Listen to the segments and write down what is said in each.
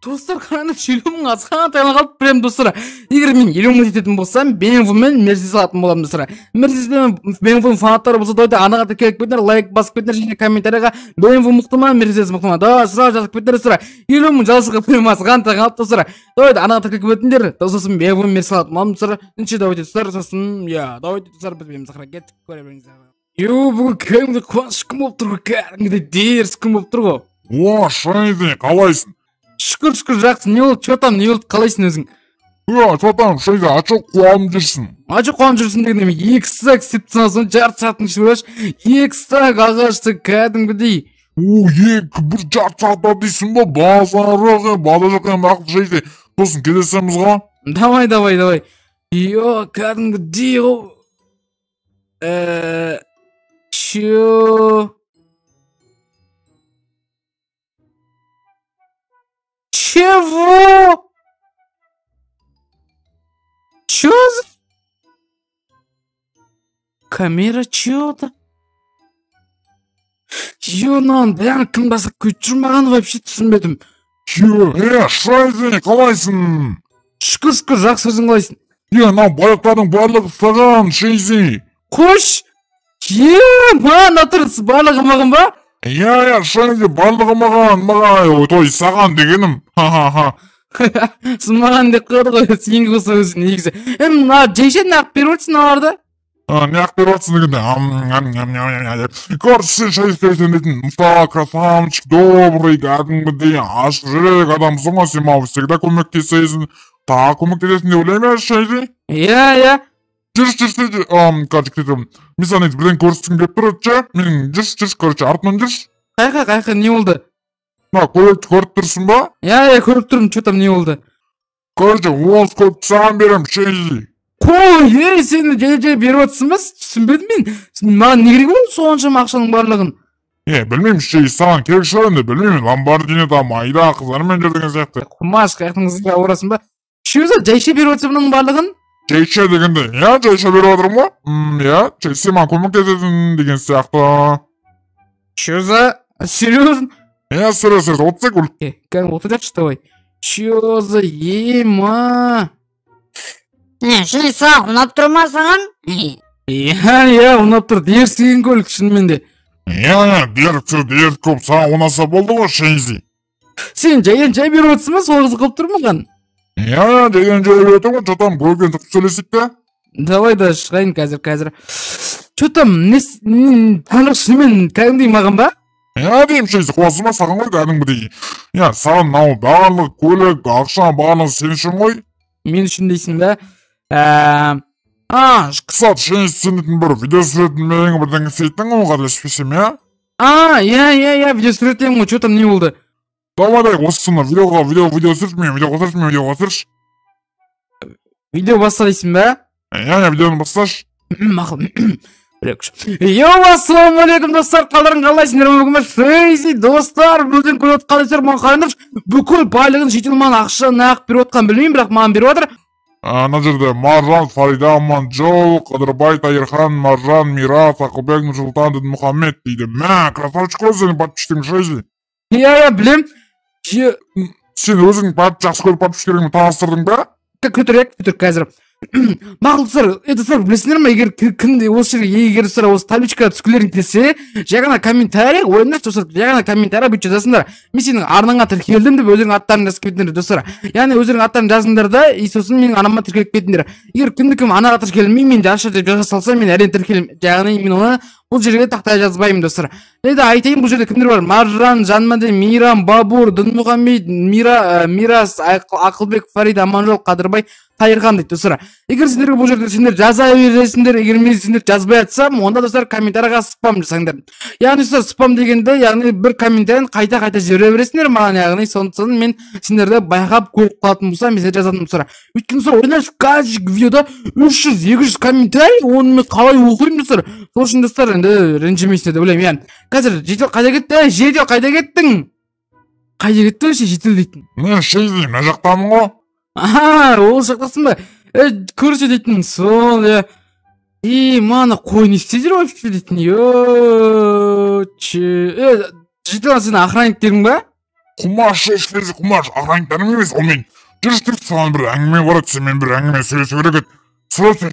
Достар, қараңдар, шүйлемін асқан тайла қалып прям достар. Егер мен елімді ететін болсам, BMW мен Mercedes алатын боламын достар. Mercedes мен BMW фанаттары болса да анаға тіркеліп кетіңдер, лайк басып кетіңдер және комментарияға BMW мықты ма, Mercedes мықты ма. Достар, жазып кетіңдер достар. Елімнің жалшыға прям асқан тайла қалып достар. Анаға тіркеліп кетіңдер. Сосын BMW Mercedes алатын боламын достар. Давайте достар, сосын давайте достар, біз сақыра кеттік, көре беріңіздер. Бүгін кәдімгі қуаныш күн болып тұр ғой, кәдімгі дерс күн болып тұр ғой. О, Шайзи, қалайсың? Шүкір, жақсы. Не болды, что там, не болды, қалайсың өзің? Что там, Шайзи, ачық қуанып жүрсің? Ачық қуанып жүрсің дегенде мен 2 сағат істеп тұрсың, жарты сағаттың ішінде ойлашы. 2 сағат ағашты кәдімгідей. Бір жарты сағатта дейсің ба? Бада жоқ, мақұл Шайзи. Сосын кездесеміз ғой? Давай. Кәдімгідей ғой. Чего? Чё за... Камера чё-то? Нан, бәрін кім басып көйтіп жүрмаған вообще түсінбедім. Шайзи, қалайсың? Шүкір, жақсы, өзің қалайсың? Байлықтардың барлығы саған, Шайзи. Қош! Натыр, барлығы маған ба? Шайзи, барлығы маған, той саған дегенім. Сіз маған деп қойды ғой, сен қоса өзің негізі. Жейшен неғып беріп өтсін аларды? Неғып беріп өтсін дегенде. Көрсін Шайзи дейтін, мысалы, красавчик, добрый, кәдімгідей, ашық жүрек адамсың ғой, сен маған всегда көмектесесің. Тағы көмектесесің деп ойлаймын, Шайзи? Жүрші, мен саған бірден көрсін кеп тұр өтші, менің жүрші, көрші, артынан жүрші. Қайқа, не болды? Көйлекті көріп тұрсың ба? Көріп тұрмын, что там не болды? Көрші, осы көпті саған берем, Шайзи. Сені жай беріп өтсің ба? Түсінбедім мен. Маған не керек болды соғаншам ақшаның барлығын? Білмеймін, Шайзи, саған керек шығар енді, білмеймін. Ламборгини там айда қыздармен жүрдеген сияқты. Құмаш, қаяқтыңызға орасың ба? Жайше беріп өтсің бұның барлығын? Жайше дегенде, жайше беріп отырмын ба? Сен маған көмектесесің деген сияқты. Серьезно? Серьез, отырсақ өл. Отырсақ, давай. Чё за ема? Шайса, ұнап тұр ма саған? Ұнап тұр, дерс деген көлік шынымен де. Дерс көп, саған ұнаса болды ғой, Шайзи. Сен жай беріп өтсің ба, сол қызы қылып тұр маған? Жай беріп өтім ғой, что-там көрген тұқты сөйлесік та? Давай да шығайын қазір. Что-там, танық шынымен кәдімдей маған ба? Деймін, Шайзи, қуасың ба саған ғой кәдімгідей. Саған нау барлық көлік, ақша барлығы сен үшін ғой? Мен үшін дейсің ба? Қысат, Шайзи, сен дейтін бір видео сүретін менің бірден сейттің ғой қарлеспесем, видео сүретем ғой, что там не болды? Давай, осысына видео сүрш, мен видео қосырш. Видео баста дейсің ба? Видеоны басташ. Мақыл. Ассалаумағалейкум достар, қалдарың қалайсыңдар? Бүгін Шайзи достар, бүгін көріп қалайсыздар, маған қараңдаршы, бүкіл байлығын шетел маған ақша нақ беріп отқан білмеймін, бірақ маған беріп отыр. Ана жерде Маржан, Фарида, Аманжол, Қадырбай, Тайырхан, Маржан, Мирас, Ақылбек, Нұрсұлтан, Дінмұхаммед дейді. Красавчик қой сені подписчикің, Шайзи. Білем. Сен өзің жақсы көріп подписчиктеріңді таныстырдың ба? Көтір қазір. Мақұл достар, білесіңдер ма, егер кімде осы жерге егер осы табличкаға түскілерің келсе, жай ғана комментарий ойындашы достар, жай ғана комментарий бүйтіп жазасыңдар. Мен сенің арнаңа тіркелдім деп өздерің аттарын жазып кетіңдер достар. Яғни өздерің аттарын жазыңдар да, сосын менің анама тіркеліп кетіңдер. Егер кім анаға тіркелмей, мен Жаша деп жаза салса, мен әрең тіркелемін. Яғни мен оны бұл жерге тақтай жазбаймын достар. Айтайын, бұл жерде кімдер бар? Маржан, Жанмаде, Мейрам, Бабур, Дінмұхаммед, Мирас, Ақылбек, Фарида, Аманжол, Қадырбай, Тайырхан дейді достар. Егер сендерге бұл жерде сендер жаза бересіңдер, егер мен сендер жазбай атсам, онда достар комментарияға спам жасаңдар. Яғни достар, спам дегенде, яғни бір комментарияны қайта жібере бересіңдер маған, яғни сондықтан мен сендерді байқап көріп қалатын болсам, мен жазатын достар. Өйткені достар, ойнашы каждый видеода 300-200 комментарий, оны мен қалай оқимын достар. Сол үшін достар, енді ренжімейсіңдер деп ойлаймын. Қазір жетел қайда кетті? Жетел қайда кеттің? Қайда кетті жетел дейтін? Мен Шайзи, мына жақтамын ғой. Ол жақтасың ба? Көрсе дейтін, сол, мана қой не істейдер вообще дейтін, жетел сен охранник дедің ба? Кумаш ешкенде кумаш ағайындарым емес, ол мен жүр саған бір әңгіме барады, сенімен бір әңгіме сөйлесу керек еді. Срочно,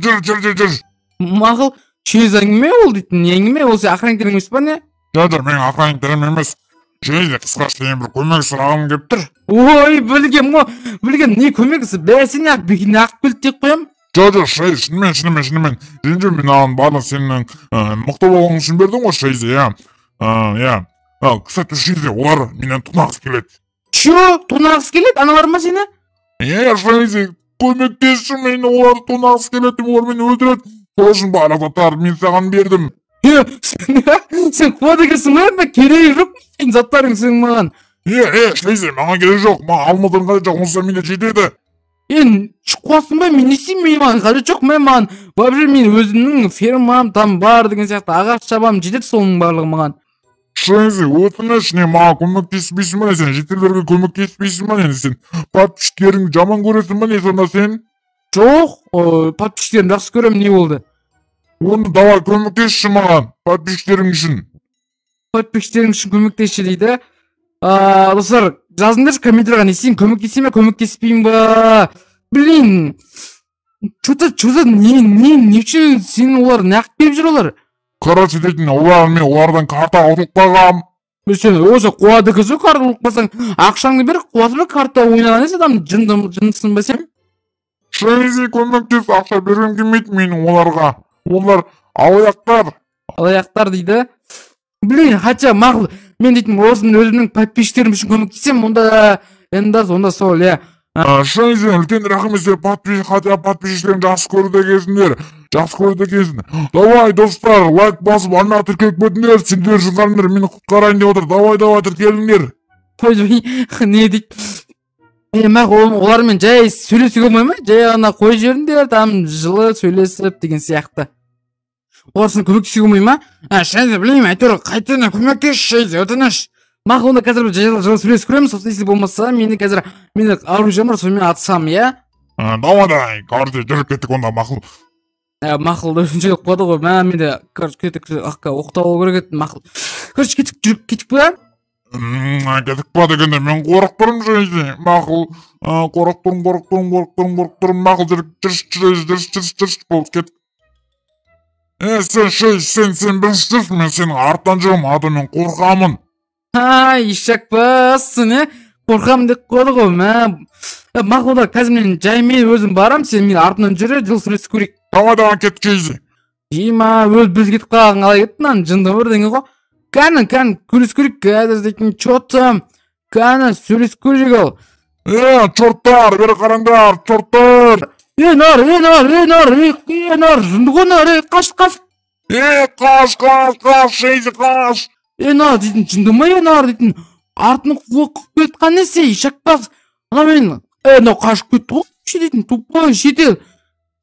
жүр. Мақұл, через әңгіме ол дейтін, не әңгіме ол сен охранниктер емес па не? Жоқ, мен охранниктерім емес. Және қысқаша сенен бір көмек сұрағым келіп тұр. Ой, білгем, не көмегісі? Сен ақ бекіне ақ көлік тек қоям? Жоқ, шынымен. Ренжу мен аған барлық сенің мықты болғың үшін бердің ғой Шейзе, иә. Кстати, Шейзе, олар менен тонағысы келеді. Чо, тонағысы келеді? Аналар ма сені? Шейзе, көмектесші мені, олар тонағысы келеді, олар мені өлтіреді. Сол үшін барлық заттарды мен саған бердім. Сен квадекесің ба? Керегі жоқ сен заттарың сен маған. Шейзе, маған керек жоқ, маған алмадан қажет жоқ, онсыз менде жетеді. Қуасың ба, мен не істеймін, маған қажет жоқ, маған вообще мен өзімнің фермам там бар деген сияқты ағаш шабам, жетеді соның барлығы маған. Шейзе, өтініш, не маған көмектеспейсің ба, сен жетелерге көмектеспейсің ба, сен подписчиктеріңді жаман көресің ба, не сонда сен? Жоқ, подписчиктерім жақсы көрем, не болды? Оны давай көмектесші маған, подписчиктерің үшін. Подписчиктерің үшін көмектесші дейді. Достар, жазыңдаршы комментарияға, не істейін, көмектесейін ба, көмектеспейін ба? Блин, что-то не үшін сен олар неғып беріп жүр олар? Короче дейтін, мен олардан карта ұтылып қалғам. Сен өзі қуады кізі карта ұтылып қалсаң, ақшаңды бер, қуаты ба карта ойнаған есі адам жындысың ба сен? Шейзе, көмектес, ақша бергім келмейді менің оларға. Олар алаяқтар. Алаяқтар дейді. Блин, хотя мақұл, мен дейтін өзімнің подписчиктерім үшін көмектесем, онда сол, иә. Шейзе, үлкен рахмет, подписчиктерін жақсы көрді екенсің. Давай, достар, лайк басып, ана тіркеліп кетіңдер, сендер жылдарыңдар, мені құтқарайын деп отыр. Давай, тіркеліңдер. Не дейді? Мақұл, олармен жай сөйлесуге болмай ма? Жай ғана қой жеріңдер, там жылы сөйлесіп деген сияқты. Олар сені көмектесуге болмай ма? Шейзе, білмеймін, әйтеуір қайтадан көмектес, Шейзе, өтініш. Мақұл, онда қазір жылы сөйлесіп көреміз, сосын если болмаса, мені оружием бар, сонымен атсам, иә? Давай, короче, жүріп кеттік онда, мақұл. Мақұл, үшінші қуады ғой, менде, короче, кеттік, оқтау ол керек еді, мақұл. Короче, кеттік ба? Кетіп ба дегенде, мен қорық тұрым Шейзе, мақұл. Қорық тұрым, мақұл, жүріш, болып кеттік. Сен білістірші, мен сенің арттан жүрім, мен қорқамын. Ишак бассын, қорқам деп қойды ғой, мақұл да, қазір мен жаймен өзім барам, сен мен артынан жүрі, жыл сүресі көрек. Давай, кет Шейзе. Өз біз кетіп қалған қалай кеттін, жынды бір деген ғой. Кәні, көрес көрек, қазір дейтін чотым, сөйлес көрек ал. Чорттар, бері қараңдар, чорттар. Нар, жынды ғой нар, қаш. Қаш, Шейзе, қаш. Нар дейтін, жынды ма, нар дейтін, артын қуып кетқан несе, ишак бас. Ана мен, қашып кетті ғой, дейтін, тупой, жетел.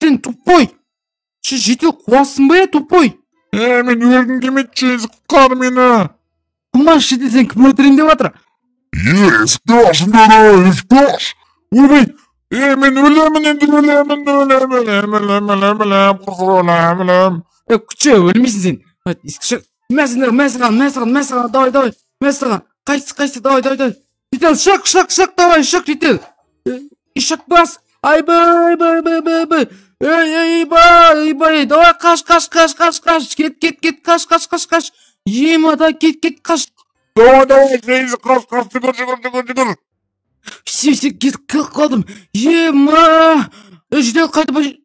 Сен тупой. Жетел қуасың ба, тупой. Мен өлгім келмейді, Шейзе, құтқар мені. Құмаш, жетел, сен кім өлтірейін деп жатыр? Есікті ашыңдар, есікті аш. Өлмей. Мен өлемін. Күші, өлмейсің сен. Мәсіған, давай. Мәсіған, қайсы, давай. Жетел, шық, давай, жетел. Ишак бас. Айбай. Давай, қаш. Кет, қаш. Ема, кет, қаш. Давай, Шейзе, қаш, жүгір. Все, кетіп қалдым. Ема. Жетел, қайты бай.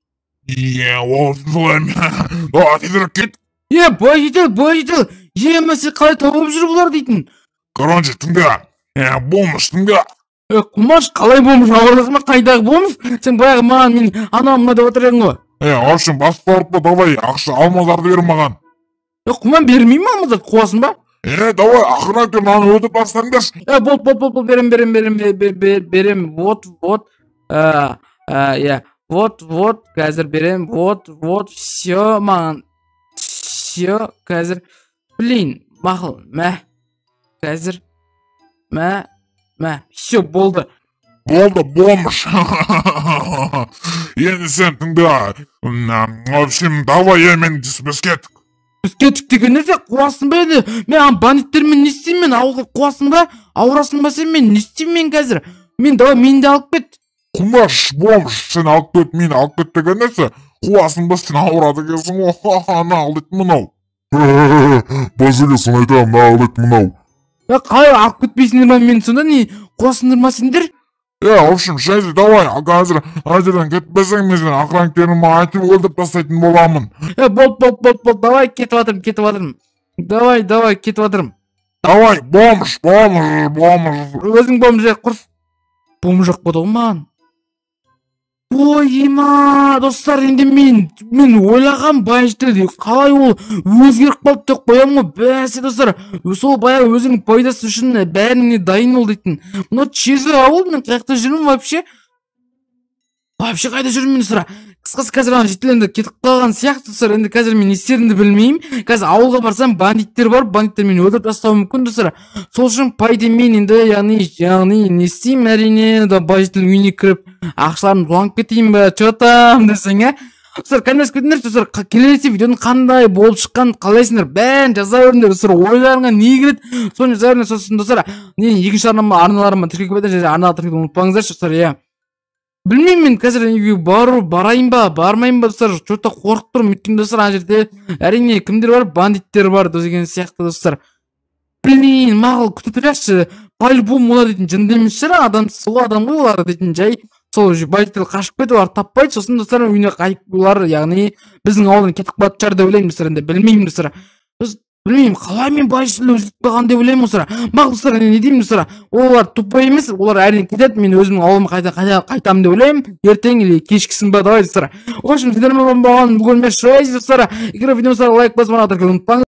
Ол солайым. Тезірек кет. Бай жетел. Ема, сен қалай тауып жүр бұлар дейтін. Короче, тыңда. Болмыш, тыңда. Құмаш, қалай болмыш, ауырлығыма қайдағы болмыш? Сен баяғы маған, мен анамына деп отырайын ғой. В общем, басып барып па, давай, ақша алмазарды бер маған. Құман бермеймін алмазарды, қуасың ба? Давай, ақырын өтіп, маған өтіп бастаңдаршы. Бол, берем, вот, қазір берем, вот, все, маған, все, қазір, блин, мақыл, қазір, все, болды. Болмыш. Енді сен тыңда. В общем, давай, мен біз кеттік. Түк деген нәрсе қуасың ба енді? Мен бандиттермен не істеймін мен? Ауылға қуасың ба? Ауырасың ба сен? Мен не істеймін мен қазір? Давай мені де алып кет. Құмаш, бомж, сен алып кет, мені алып кет деген нәрсе. Қуасың ба сен ауырады екенсің ғой, нағылдет мынау. Базеге соны айтамын, нағылдет мынау. Қалай алып кетпейсіңдер ма мен сонда не? Қуасыңдар ма сендер? В общем, шәйді, давай, қазір айтерден кетпесең, мен сен охранниктеріме айтып өлтіріп тастайтын боламын. Бол, давай кетіп жатырмын. Давай, кетіп жатырмын. Давай, бомж. Өзің бомж жоқ, құрс. Бомж жоқ болды маған. Ойма, достар, енді мен ойлаған байыштырды. Қалай ол өзгеріп қалып деп қоямын ғой. Бәсе, достар, сол баяғы өзінің пайдасы үшін бәріне дайын бол дейтін. Мына чезі ауыл, мен қаяқта жүрмін вообще? Вообще қайда жүрмін, достар? Қысқасы қазір ана жетіленді кетіп қалған сияқты, достар. Енді қазір мен естерімді білмеймін. Қазір ауылға барсам бандиттер бар, бандиттер мені өлтіріп тастауы мүмкін, достар. Сол үшін пайдамен енді яғни не істеймін, әрине, байжеттің үйіне кіріп ақшаларын дуанып кетейін ба, чотам десең, Достар, қандай көтіндер, достар, келесі видеоның қандай болып шыққан қалайсыңдар, бәрін жаза өріңдер, достар, ойларыңа не келеді, соны жаза өріңдер, сосын, достар, екінші арналарыма тіркеліп кетеді, арнаға тіркелуді ұмытпаңыздар, достар, Білмеймін мен қазір үйге барайын ба, бармайын ба, достар, что-то қорқып тұрмын, өйткені, достар, ана жерде әрине кімдер бар, бандиттер бар, деген сияқты, достар. Блин, мағыл күтіп тұрайықшы, по-любому олар дейтін жынды емес шығар, сол адам ғой олар дейтін жай, сол бандиттер қашып кетіп, олар таппайды, сосын, достар, үйіне қайтып, олар, яғни біздің ауылдан кетіп қалатын шығар деп ойлаймын, достар, енді білмеймін, достар. Білмеймін, қалай мен байшылы өзгіп қалған деп ойлаймын, достар. Мағыл, достар, не деймін, достар, олар тупой емес, олар әрине кетеді, мен өзімнің ауылыма қайтамын деп ойлаймын, ертең или кешкісін ба, давай, достар. В общем, сіздермен болған бүгін мен достар, егер видеоға лайк басып,